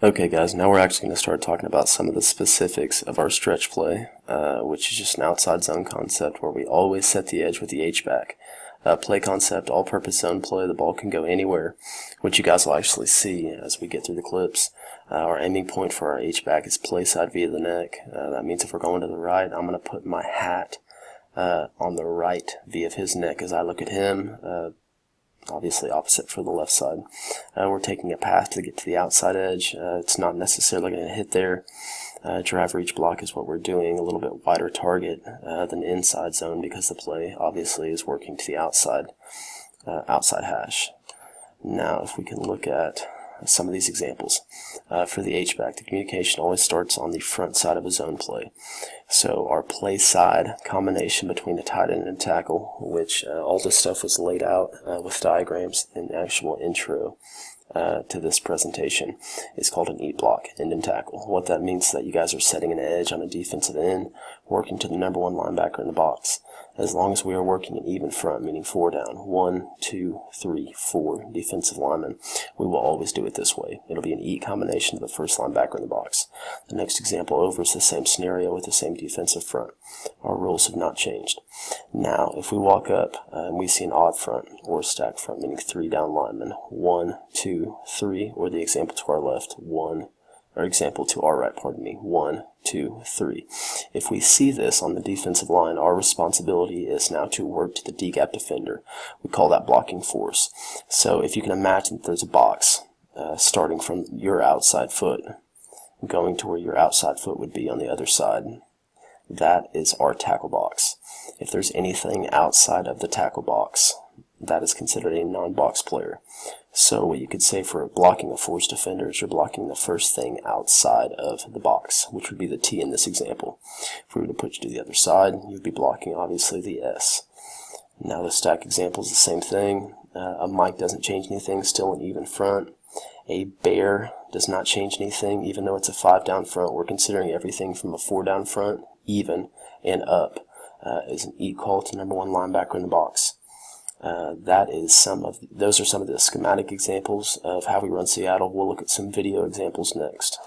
Okay guys, now we're actually going to start talking about some of the specifics of our stretch play, which is just an outside zone concept where we always set the edge with the H-back. Play concept, all-purpose zone play, the ball can go anywhere, which you guys will actually see as we get through the clips. Our aiming point for our H-back is play side via the neck. That means if we're going to the right, I'm going to put my hat on the right via his neck as I look at him. Obviously opposite for the left side. We're taking a path to get to the outside edge. It's not necessarily going to hit there. Drive reach block is what we're doing, a little bit wider target than inside zone because the play obviously is working to the outside hash. Now if we can look at some of these examples. For the H-back, the communication always starts on the front side of a zone play. So our play side combination between a tight end and tackle, which all this stuff was laid out with diagrams in the actual intro to this presentation, is called an E block, end and tackle. What that means is that you guys are setting an edge on a defensive end, working to the number one linebacker in the box. As long as we are working an even front, meaning 4 down, 1, 2, 3, 4 defensive linemen, we will always do it this way. It'll be an E combination to the first linebacker in the box. The next example over is the same scenario with the same defensive front. Our rules have not changed. Now, if we walk up and we see an odd front or a stack front, meaning 3 down linemen, 1, 2, 3, or the example to our left, 1, or example to our right, 1, 2, 3. If we see this on the defensive line, our responsibility is now to work to the D-gap defender. We call that blocking force. So if you can imagine that there's a box starting from your outside foot, going to where your outside foot would be on the other side, that is our tackle box. If there's anything outside of the tackle box, that is considered a non-box player. So what you could say for blocking a force defender is you're blocking the first thing outside of the box, which would be the T in this example. If we were to put you to the other side, you'd be blocking obviously the S. Now the stack example is the same thing. A Mike doesn't change anything, still an even front. A bear does not change anything, even though it's a 5 down front. We're considering everything from a 4 down front, even, and up is an E call to number one linebacker in the box. Those are some of the schematic examples of how we run Seattle. We'll look at some video examples next.